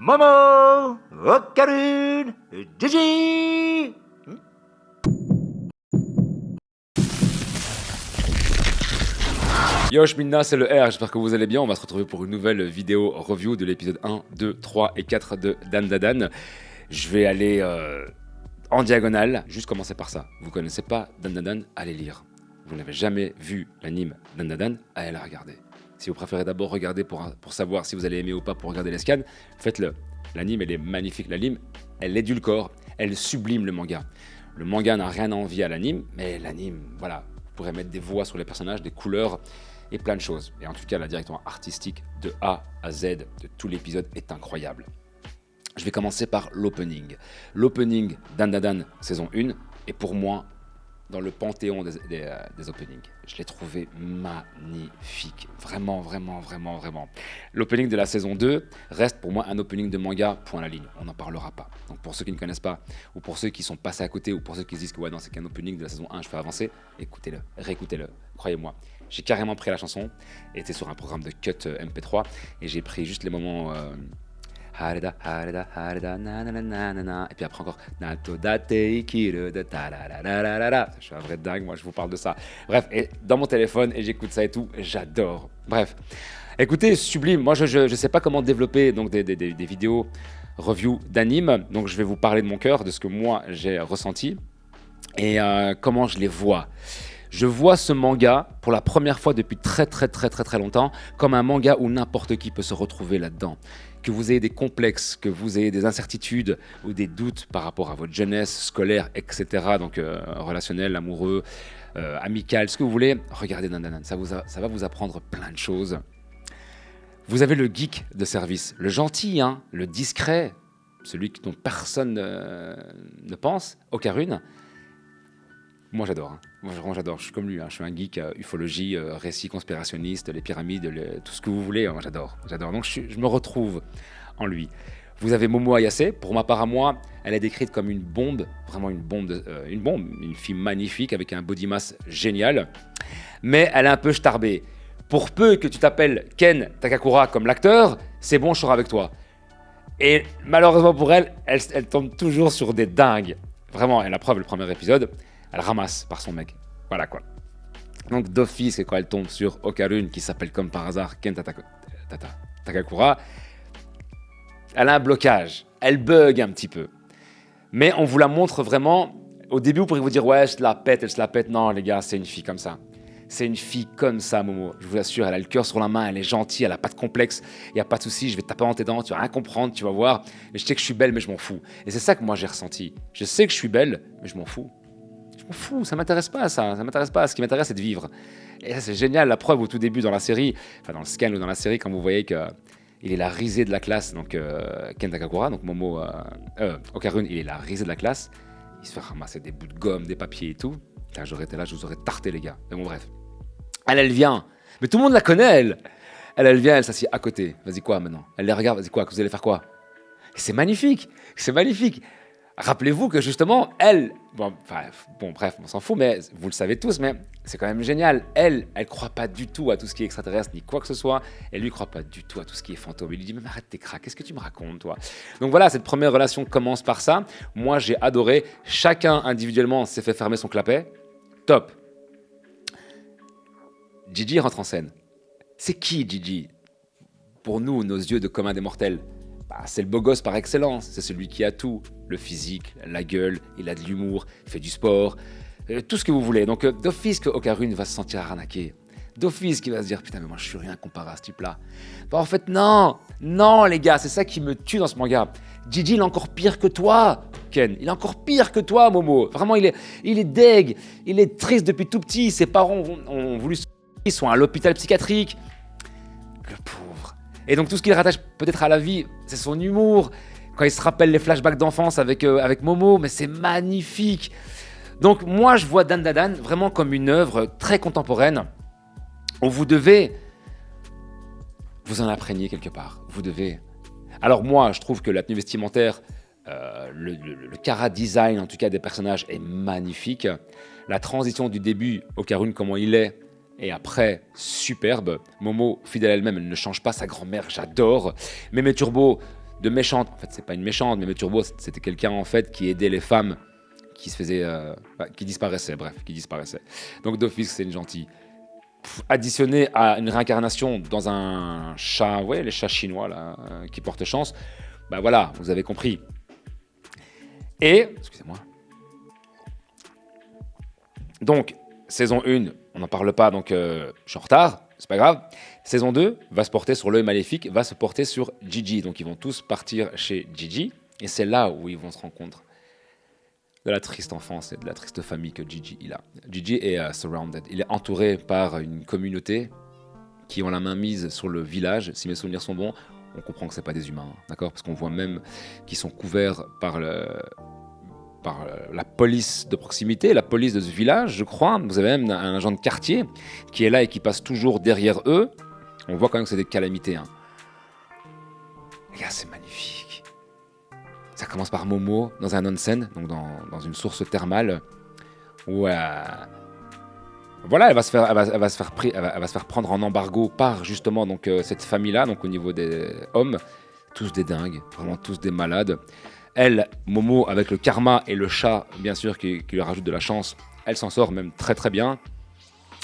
Momo, Okarun, Gigi. Yo Shminna, c'est le R, j'espère que vous allez bien. On va se retrouver pour une nouvelle vidéo review de l'épisode 1, 2, 3 et 4 de Dandadan. Je vais aller en diagonale, juste commencer par ça. Vous connaissez pas Dandadan, allez lire. Vous n'avez jamais vu l'anime Dandadan, allez la regarder. Si vous préférez d'abord regarder pour savoir si vous allez aimer ou pas pour regarder les scans, faites-le. L'anime, elle est magnifique. L'anime, elle édulcore, elle sublime le manga. Le manga n'a rien à envier à l'anime, mais l'anime, voilà, vous pourrez mettre des voix sur les personnages, des couleurs et plein de choses. Et en tout cas, la direction artistique de A à Z de tout l'épisode est incroyable. Je vais commencer par l'opening. L'opening Dandadan saison 1 est pour moi dans le panthéon des openings. Je l'ai trouvé magnifique. Vraiment, vraiment, vraiment, vraiment. L'opening de la saison 2 reste pour moi un opening de manga, point à la ligne. On n'en parlera pas. Donc pour ceux qui ne connaissent pas, ou pour ceux qui sont passés à côté, ou pour ceux qui se disent que ouais, non, c'est qu'un opening de la saison 1, je fais avancer, écoutez-le, réécoutez-le, croyez-moi. J'ai carrément pris la chanson, et c'était sur un programme de cut MP3, et j'ai pris juste les moments... Hareda, hareda, hareda, nanana, et puis après encore Nato date ikiru de tararararara. Je suis un vrai dingue, moi je vous parle de ça. Bref, et dans mon téléphone, et j'écoute ça et tout, j'adore. Bref, écoutez, sublime. Moi je sais pas comment développer donc des vidéos review d'anime, donc je vais vous parler de mon cœur, de ce que moi j'ai ressenti et comment je les vois. Je vois ce manga pour la première fois depuis très longtemps comme un manga où n'importe qui peut se retrouver là-dedans. Que vous ayez des complexes, que vous ayez des incertitudes ou des doutes par rapport à votre jeunesse scolaire, etc. Donc relationnel, amoureux, amical, ce que vous voulez, regardez Dandadan, ça va vous apprendre plein de choses. Vous avez le geek de service, le gentil, hein, le discret, celui dont personne ne pense, Okarun. Moi j'adore, hein. Moi vraiment j'adore, je suis comme lui, hein. Je suis un geek, ufologie, récits conspirationnistes, les pyramides, tout ce que vous voulez, moi j'adore. Donc je me retrouve en lui. Vous avez Momo Ayase, pour ma part à moi, elle est décrite comme une bombe, vraiment une bombe, une fille magnifique avec un body mass génial, mais elle est un peu starbée. Pour peu que tu t'appelles Ken Takakura comme l'acteur, c'est bon, je serai avec toi. Et malheureusement pour elle tombe toujours sur des dingues. Vraiment, et la preuve, le premier épisode, elle ramasse par son mec. Voilà quoi. Donc d'office, quand elle tombe sur Okarun, qui s'appelle comme par hasard Ken Takakura, elle a un blocage. Elle bug un petit peu. Mais on vous la montre vraiment. Au début, vous pourriez vous dire, ouais, elle se la pète. Non, les gars, c'est une fille comme ça. C'est une fille comme ça, Momo. Je vous assure, elle a le cœur sur la main, elle est gentille, elle a pas de complexe. Il n'y a pas de souci, je vais te taper dans tes dents, tu vas rien comprendre, tu vas voir. Et je sais que je suis belle, mais je m'en fous. Et c'est ça que moi j'ai ressenti. Je sais que je suis belle, mais je m'en fous. Je m'en fous, ça m'intéresse pas ça m'intéresse pas. Ce qui m'intéresse, c'est de vivre. Et ça, c'est génial. La preuve au tout début dans la série, enfin dans le scan ou dans la série, quand vous voyez qu'il est la risée de la classe, donc Ken Takakura, donc Momo, Okarun, il est la risée de la classe. Il se fait ramasser des bouts de gomme, des papiers et tout. Là, j'aurais été là, je vous aurais tarté, les gars. Mais bon, bref. Elle vient. Mais tout le monde la connaît, elle. Elle vient, elle s'assied à côté. Vas-y, quoi maintenant? Elle les regarde, vas-y, quoi? Vous allez faire quoi? Et c'est magnifique. C'est magnifique. Rappelez-vous que justement, elle, bon, bref, on s'en fout, mais vous le savez tous, mais c'est quand même génial. Elle croit pas du tout à tout ce qui est extraterrestre, ni quoi que ce soit. Elle lui croit pas du tout à tout ce qui est fantôme. Il lui dit, mais arrête tes cracks, qu'est-ce que tu me racontes, toi? Donc voilà, cette première relation commence par ça. Moi, j'ai adoré. Chacun individuellement s'est fait fermer son clapet. Top. Gigi rentre en scène. C'est qui Gigi? Pour nous, nos yeux de commun des mortels, c'est le beau gosse par excellence. C'est celui qui a tout. Le physique, la gueule, il a de l'humour, il fait du sport, tout ce que vous voulez. Donc d'office que Okarun va se sentir arnaqué. D'office qu'il va se dire, putain mais moi je suis rien comparé à ce type-là. En fait non les gars, c'est ça qui me tue dans ce manga. Gigi il est encore pire que toi, Ken. Il est encore pire que toi, Momo. Vraiment il est deg, il est triste depuis tout petit. Ses parents ont voulu ils sont à l'hôpital psychiatrique. Le pauvre. Et donc tout ce qu'il rattache peut-être à la vie, c'est son humour. Quand il se rappelle les flashbacks d'enfance avec Momo, mais c'est magnifique. Donc moi, je vois Dandadan vraiment comme une œuvre très contemporaine où vous devez vous en imprégner quelque part. Vous devez. Alors moi, je trouve que la tenue vestimentaire, le chara design en tout cas des personnages est magnifique. La transition du début, Okarun comment il est, et après, superbe. Momo, fidèle à elle-même, elle ne change pas. Sa grand-mère, j'adore. Mémé Turbo, de méchante. En fait, c'est pas une méchante, mais Turbo, c'était quelqu'un en fait qui aidait les femmes qui se faisaient, qui disparaissaient. Bref, qui disparaissaient. Donc d'office, c'est une gentille. Additionné à une réincarnation dans un chat, ouais, les chats chinois là, qui portent chance. Bah voilà, vous avez compris. Et, excusez-moi. Donc, saison 1, on n'en parle pas, donc je suis en retard, c'est pas grave. Saison 2 va se porter sur l'œil maléfique, va se porter sur Gigi. Donc, ils vont tous partir chez Gigi. Et c'est là où ils vont se rencontrer de la triste enfance et de la triste famille que Gigi il a. Gigi est surrounded. Il est entouré par une communauté qui ont la main mise sur le village. Si mes souvenirs sont bons, on comprend que c'est pas des humains, d'accord ? Parce qu'on voit même qu'ils sont couverts par la police de proximité, la police de ce village, je crois. Vous avez même un agent de quartier qui est là et qui passe toujours derrière eux. On voit quand même que c'est des calamités. Hein. Les gars, c'est magnifique. Ça commence par Momo dans un onsen, donc dans une source thermale, où voilà, elle va se faire prendre en embargo par justement donc cette famille-là, donc au niveau des hommes, tous des dingues, vraiment tous des malades. Elle, Momo, avec le karma et le chat, bien sûr, qui lui rajoute de la chance, elle s'en sort même très très bien.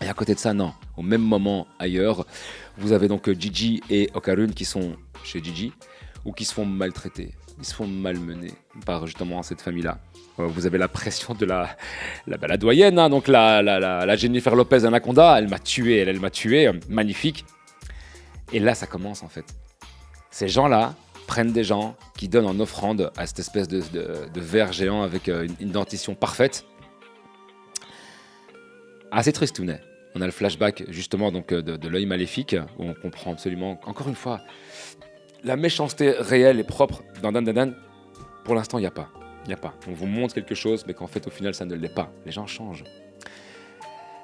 Et à côté de ça, non. Au même moment, ailleurs, vous avez donc Gigi et Okarun qui sont chez Gigi, ou qui se font maltraiter, ils se font malmener par justement cette famille-là. Vous avez la pression de la doyenne, hein, donc la Jennifer Lopez Anaconda, elle m'a tué, magnifique. Et là, ça commence en fait. Ces gens-là prennent des gens qui donnent en offrande à cette espèce de verre géant avec une dentition parfaite. Assez tristounet. On a le flashback justement donc, de l'œil maléfique, où on comprend absolument, encore une fois, la méchanceté réelle et propre dans Dan Dan Dan. Pour l'instant, il n'y a pas. On vous montre quelque chose, mais qu'en fait, au final, ça ne l'est pas. Les gens changent.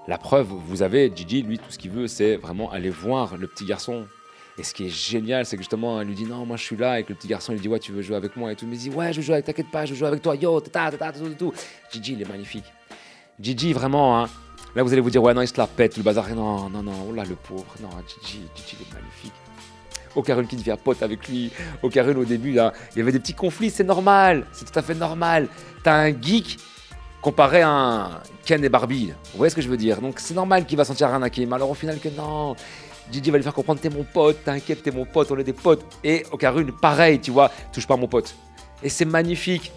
La preuve, vous avez Gigi, lui, tout ce qu'il veut, c'est vraiment aller voir le petit garçon. Et ce qui est génial, c'est que justement, elle lui dit non, moi je suis là, et que le petit garçon lui dit ouais, tu veux jouer avec moi et tout. Il me dit ouais, je veux jouer avec, t'inquiète pas, je veux jouer avec toi, yo, tout. Gigi, il est magnifique. Gigi, vraiment, hein. Là, vous allez vous dire ouais, non, il se la pète, le bazar. Non, oh là, le pauvre. Non, Gigi, il est magnifique. Okarun qui devient pote avec lui. Okarun, au début, là, il y avait des petits conflits, c'est normal, c'est tout à fait normal. T'as un geek comparé à un Ken et Barbie. Vous voyez ce que je veux dire ? Donc c'est normal qu'il va sentir arnaqué. Mais alors au final que non, Gigi va lui faire comprendre t'es mon pote, t'inquiète, t'es mon pote, on est des potes. Et Okarun, pareil, tu vois, touche pas mon pote. Et c'est magnifique.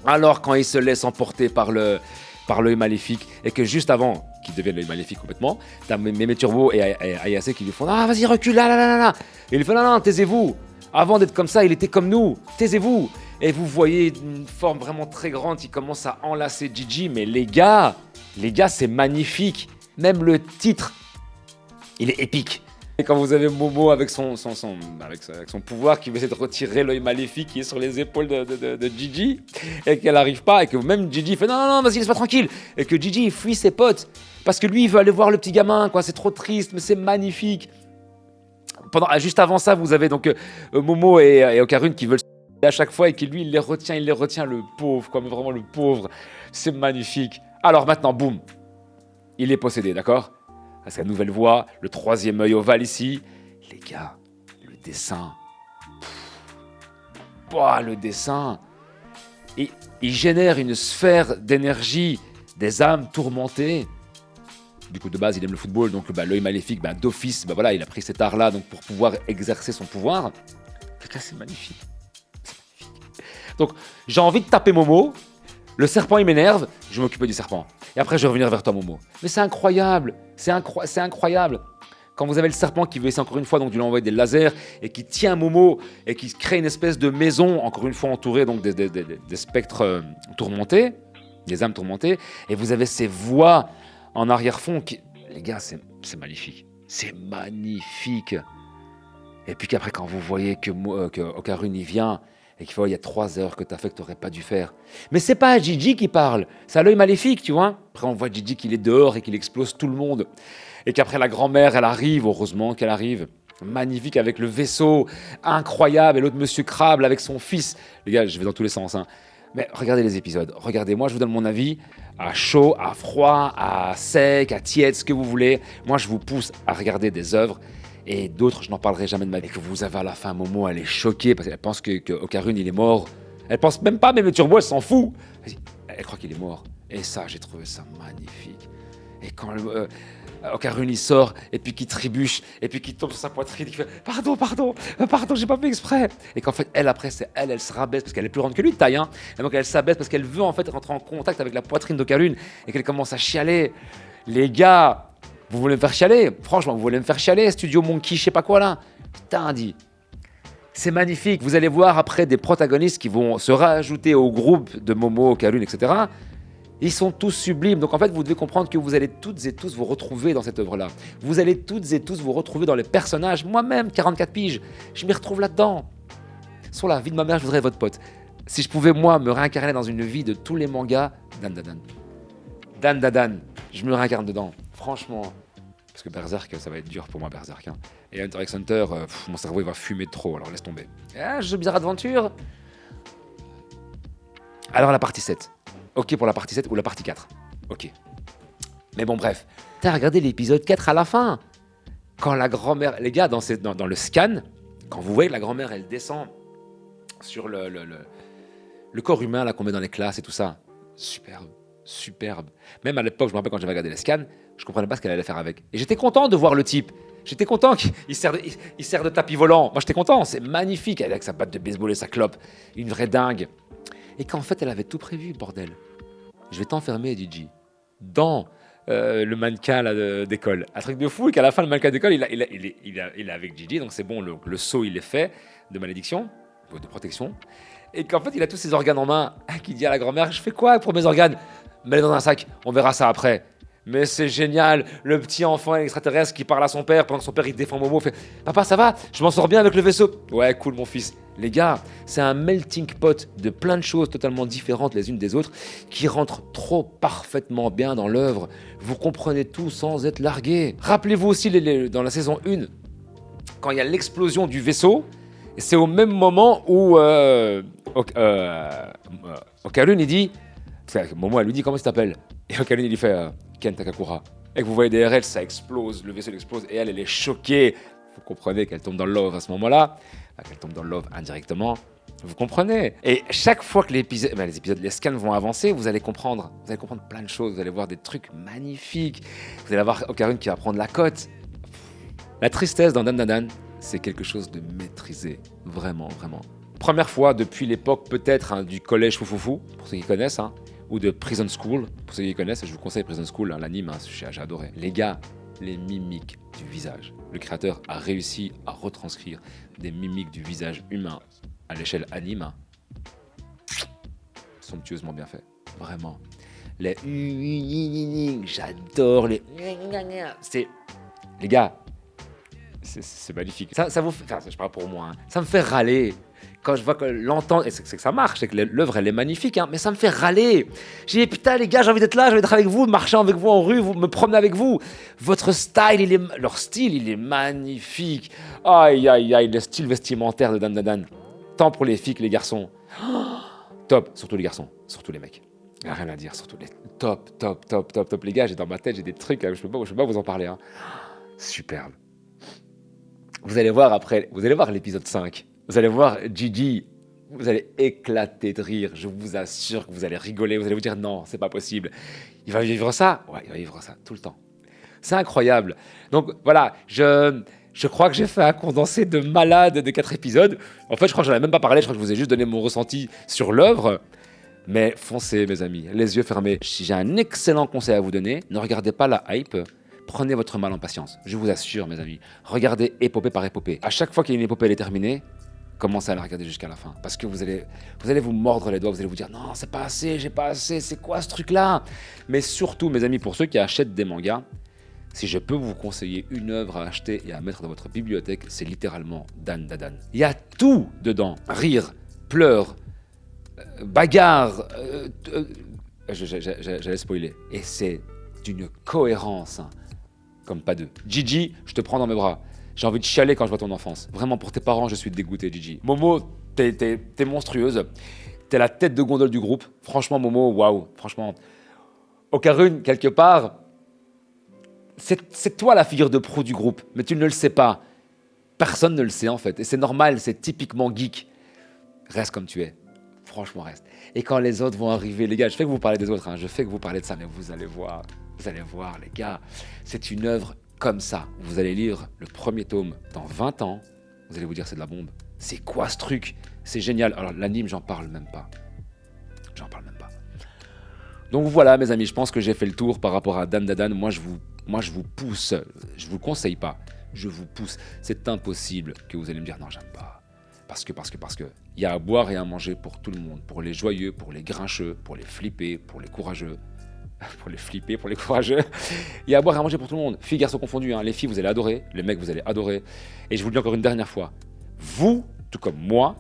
Alors quand il se laisse emporter par l'œil maléfique et que juste avant qu'il devienne l'œil maléfique complètement, t'as Mémé Turbo et Ayase qui lui font ah vas-y recule là. Et il lui fait non, taisez-vous. Avant d'être comme ça, il était comme nous, taisez-vous. Et vous voyez une forme vraiment très grande qui commence à enlacer Gigi. Mais les gars, c'est magnifique. Même le titre, il est épique. Et quand vous avez Momo avec son pouvoir qui veut essayer de retirer l'œil maléfique qui est sur les épaules de Gigi et qu'elle n'arrive pas et que même Gigi fait non, vas-y, laisse-moi tranquille. Et que Gigi il fuit ses potes parce que lui il veut aller voir le petit gamin, quoi. C'est trop triste, mais c'est magnifique. Juste avant ça, vous avez donc Momo et Okarun qui veulent à chaque fois et qui lui il les retient, le pauvre, quoi, mais vraiment le pauvre. C'est magnifique. Alors maintenant, boum, il est possédé, d'accord ? À sa nouvelle voix, le troisième œil ovale ici. Les gars, le dessin. Le dessin. Et il génère une sphère d'énergie, des âmes tourmentées. Du coup, de base, il aime le football, donc l'œil maléfique, d'office, voilà, il a pris cet art-là donc, pour pouvoir exercer son pouvoir. Les gars, c'est magnifique. Donc, j'ai envie de taper Momo. Le serpent, il m'énerve. Je vais m'occuper du serpent. Et après, je vais revenir vers toi, Momo. Mais c'est incroyable. C'est incroyable. Quand vous avez le serpent qui veut essayer encore une fois donc, de lui envoyer des lasers et qui tient Momo et qui crée une espèce de maison, encore une fois entourée donc, des spectres tourmentés, des âmes tourmentées. Et vous avez ces voix en arrière-fond qui... Les gars, c'est magnifique. C'est magnifique. Et puis qu'après, quand vous voyez que Okarun y vient... et qu'il faut, il y a 3 heures que tu as fait que tu n'aurais pas dû faire. Mais c'est pas Gigi qui parle, c'est à l'œil maléfique, tu vois. Après, on voit Gigi qu'il est dehors et qu'il explose tout le monde. Et qu'après, la grand-mère, elle arrive, heureusement qu'elle arrive. Magnifique, avec le vaisseau, incroyable. Et l'autre monsieur Crable avec son fils. Les gars, je vais dans tous les sens. Hein. Mais regardez les épisodes. Regardez, moi, je vous donne mon avis. À chaud, à froid, à sec, à tiède, ce que vous voulez. Moi, je vous pousse à regarder des œuvres. et d'autres, je n'en parlerai jamais de ma vie. Et que vous avez à la fin, Momo, elle est choquée parce qu'elle pense que Okarun, il est mort. Elle pense même pas, mais Turbo, elle s'en fout. Elle croit qu'il est mort. Et ça, j'ai trouvé ça magnifique. Et quand Okarun, il sort, et puis qu'il trébuche, et puis qu'il tombe sur sa poitrine, il fait « Pardon, j'ai pas fait exprès !» Et qu'en fait, elle, après, elle se rabaisse, parce qu'elle est plus grande que lui de taille, hein. Et donc, elle s'abaisse parce qu'elle veut, en fait, rentrer en contact avec la poitrine d'Okarun, et qu'elle commence à chialer. Les gars, vous voulez me faire chialer? Franchement, vous voulez me faire chialer, Studio Monkey, je sais pas quoi, là? Putain, dit. C'est magnifique. Vous allez voir après des protagonistes qui vont se rajouter au groupe de Momo, Okarun, etc., ils sont tous sublimes. Donc en fait, vous devez comprendre que vous allez toutes et tous vous retrouver dans cette œuvre-là. Vous allez toutes et tous vous retrouver dans les personnages. Moi-même, 44 piges, je m'y retrouve là-dedans. Sur la vie de ma mère, je voudrais être votre pote. Si je pouvais, moi, me réincarner dans une vie de tous les mangas, Dan Dadan, je me réincarne dedans. Franchement. Parce que Berserk, ça va être dur pour moi, Berserk. Hein. Et Hunter x Hunter, mon cerveau, il va fumer trop, alors laisse tomber. Ah, jeu bizarre aventure. Alors la partie 7. Ok pour la partie 7 ou la partie 4. Ok. Mais bon, bref. T'as regardé l'épisode 4 à la fin. Quand la grand-mère... Les gars, dans le scan, quand vous voyez que la grand-mère, elle descend sur le corps humain là qu'on met dans les classes et tout ça. Superbe. Même à l'époque, je me rappelle quand j'avais regardé les scans, je comprenais pas ce qu'elle allait faire avec. Et j'étais content de voir le type. J'étais content qu'il sert de tapis volant. Moi, j'étais content. C'est magnifique. Elle avec sa batte de baseball et sa clope. Une vraie dingue. Et qu'en fait, elle avait tout prévu, bordel. Je vais t'enfermer, Gigi, dans le mannequin là, d'école. Un truc de fou, et qu'à la fin, le mannequin d'école, il est avec Gigi, donc c'est bon, le saut, il est fait, de malédiction, de protection. Et qu'en fait, il a tous ses organes en main, qui dit à la grand-mère, je fais quoi pour mes organes? Mets-les dans un sac, on verra ça après. Mais c'est génial, le petit enfant extraterrestre qui parle à son père pendant que son père il défend Momo, fait papa ça va, je m'en sors bien avec le vaisseau. Ouais cool mon fils. Les gars, c'est un melting pot de plein de choses totalement différentes les unes des autres qui rentrent trop parfaitement bien dans l'œuvre. Vous comprenez tout sans être largué. Rappelez-vous aussi dans la saison 1, quand il y a l'explosion du vaisseau, c'est au même moment où Okarun il dit, Momo elle lui dit comment il s'appelle et Okarun il lui fait Ken Takakura. Et que vous voyez derrière elle, ça explose, le vaisseau explose et elle est choquée. Vous comprenez qu'elle tombe dans le love à ce moment-là, qu'elle tombe dans le love indirectement. Vous comprenez? Et chaque fois que les scans vont avancer, vous allez comprendre plein de choses. Vous allez voir des trucs magnifiques. Vous allez avoir Okarun qui va prendre la cote. La tristesse dans Dan Dan, c'est quelque chose de maîtrisé, vraiment. Première fois depuis l'époque peut-être du collège Foufoufou, pour ceux qui connaissent, ou de Prison School, pour ceux qui connaissent, je vous conseille Prison School, l'anime, j'ai adoré. Les gars, les mimiques du visage. Le créateur a réussi à retranscrire des mimiques du visage humain à l'échelle anime. Somptueusement bien fait, vraiment. Les j'adore les... Les gars, c'est magnifique. Ça vous fait... Enfin, je parle pour moi, ça me fait râler. Quand je vois que l'entendre, et c'est que ça marche, c'est que l'œuvre elle est magnifique, mais ça me fait râler. J'ai dit putain les gars, j'ai envie d'être là, j'ai envie d'être avec vous, de marcher avec vous en rue, me promener avec vous. Votre style, leur style, il est magnifique. Aïe, le style vestimentaire de Dan Dan. Tant pour les filles que les garçons. Oh, top, surtout les garçons, surtout les mecs. Rien à dire, surtout les top. Les gars, j'ai dans ma tête, j'ai des trucs, je peux pas vous en parler. Superbe. Vous allez voir l'épisode 5. Vous allez voir Gigi, vous allez éclater de rire, je vous assure que vous allez rigoler, vous allez vous dire non, c'est pas possible. Il va vivre ça? Ouais, il va vivre ça tout le temps. C'est incroyable. Donc voilà, je crois que j'ai fait un condensé de malade de 4 épisodes. En fait, je crois que j'en ai même pas parlé, je crois que je vous ai juste donné mon ressenti sur l'œuvre. Mais foncez mes amis, les yeux fermés. Si j'ai un excellent conseil à vous donner, ne regardez pas la hype. Prenez votre mal en patience, je vous assure mes amis. Regardez épopée par épopée. À chaque fois qu'il y a une épopée, elle est terminée, commencez à la regarder jusqu'à la fin. Parce que vous allez vous mordre les doigts, vous allez vous dire non, c'est pas assez, j'ai pas assez, c'est quoi ce truc-là? Mais surtout, mes amis, pour ceux qui achètent des mangas, si je peux vous conseiller une œuvre à acheter et à mettre dans votre bibliothèque, c'est littéralement Dan Dadan. Il y a tout dedans. Rire, pleurs, bagarre, j'allais spoiler. Et c'est d'une cohérence, comme pas deux. Gigi, je te prends dans mes bras. J'ai envie de chialer quand je vois ton enfance. Vraiment, pour tes parents, je suis dégoûté, Gigi. Momo, t'es monstrueuse. T'es la tête de gondole du groupe. Franchement, Momo, waouh. Franchement, Okarun, quelque part, c'est toi la figure de proue du groupe, mais tu ne le sais pas. Personne ne le sait en fait. Et c'est normal, c'est typiquement geek. Reste comme tu es. Franchement, reste. Et quand les autres vont arriver, les gars, je fais que vous parlez des autres, hein, je fais que vous parlez de ça, mais vous allez voir, les gars, c'est une œuvre comme ça. Vous allez lire le premier tome dans 20 ans, vous allez vous dire c'est de la bombe. C'est quoi ce truc? C'est génial. Alors l'anime, j'en parle même pas. Donc voilà, mes amis, je pense que j'ai fait le tour par rapport à Dan Dadan. Moi, je vous pousse, je vous conseille pas, je vous pousse. C'est impossible que vous allez me dire non, j'aime pas. Parce que, il y a à boire et à manger pour tout le monde. Pour les joyeux, pour les grincheux, pour les flippés, pour les courageux. Pour les flippés, pour les courageux. Il y a à boire et à manger pour tout le monde. Filles, garçons confondus. Hein. Les filles, vous allez adorer. Les mecs, vous allez adorer. Et je vous le dis encore une dernière fois. Vous, tout comme moi,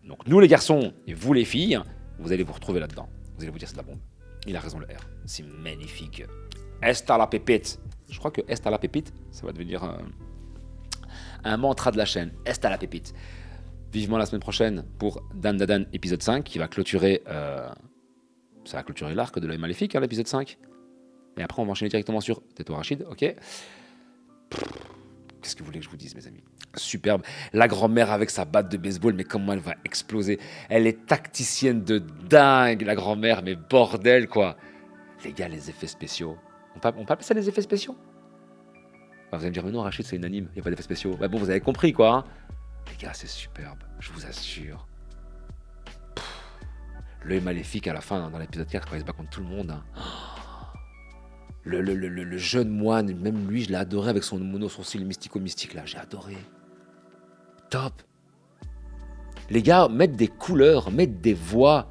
donc nous les garçons et vous les filles, vous allez vous retrouver là-dedans. Vous allez vous dire c'est de la bombe. Il a raison, le R. C'est magnifique. Esta la pépite. Je crois que Esta la pépite, ça va devenir un mantra de la chaîne. Esta la pépite. Vivement la semaine prochaine pour Dan Dadan épisode 5 qui va clôturer, ça va clôturer l'arc de l'œil maléfique, hein, l'épisode 5. Et après on va enchaîner directement sur Teto Rachid, ok. Qu'est-ce que vous voulez que je vous dise, mes amis? Superbe. La grand-mère avec sa batte de baseball, mais comment elle va exploser. Elle est tacticienne de dingue, la grand-mère, mais bordel quoi. Les gars, les effets spéciaux. On peut appeler ça les effets spéciaux? Vous allez me dire, mais non, Rachid, c'est une anime, il n'y a pas d'effets spéciaux. Bah bon, vous avez compris quoi, hein. Les gars, c'est superbe, je vous assure. L'œil maléfique à la fin, dans l'épisode 4, quand il se bat contre tout le monde. Hein. Le jeune moine, même lui, je l'ai adoré avec son mono-sourcil mystico-mystique, là, j'ai adoré. Top. Les gars, mettre des couleurs, mettre des voix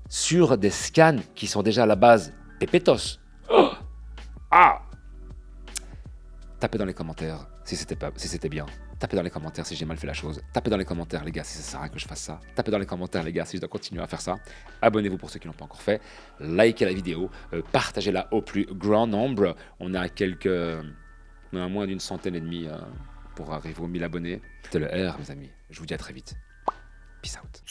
sur des scans qui sont déjà à la base pépetos. Oh ah. Tapez dans les commentaires si c'était bien. Tapez dans les commentaires si j'ai mal fait la chose. Tapez dans les commentaires, les gars, si ça sert à rien que je fasse ça. Tapez dans les commentaires, les gars, si je dois continuer à faire ça. Abonnez-vous pour ceux qui ne l'ont pas encore fait. Likez la vidéo. Partagez-la au plus grand nombre. On a moins d'une centaine et demie pour arriver aux 1000 abonnés. C'était le R, mes amis. Je vous dis à très vite. Peace out.